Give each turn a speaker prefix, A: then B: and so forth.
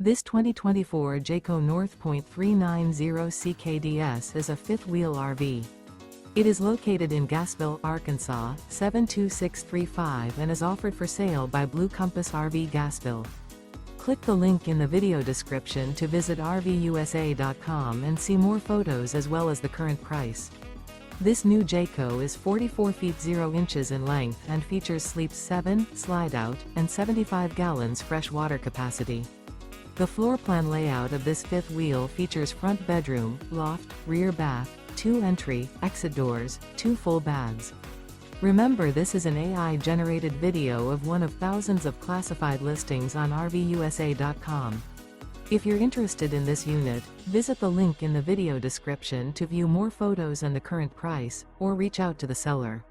A: This 2024 Jayco North Point 390 CKDS is a fifth-wheel RV. It is located in Gassville, Arkansas, 72635 and is offered for sale by Blue Compass RV Gassville. Click the link in the video description to visit RVUSA.com and see more photos as well as the current price. This new Jayco is 44 feet 0 inches in length and features sleeps 7, Slideout, and 75 gallons fresh water capacity. The floor plan layout of this fifth wheel features front bedroom, loft, rear bath, 2 entry, exit doors, 2 full baths. Remember, this is an AI-generated video of one of thousands of classified listings on RVUSA.com. If you're interested in this unit, visit the link in the video description to view more photos and the current price, or reach out to the seller.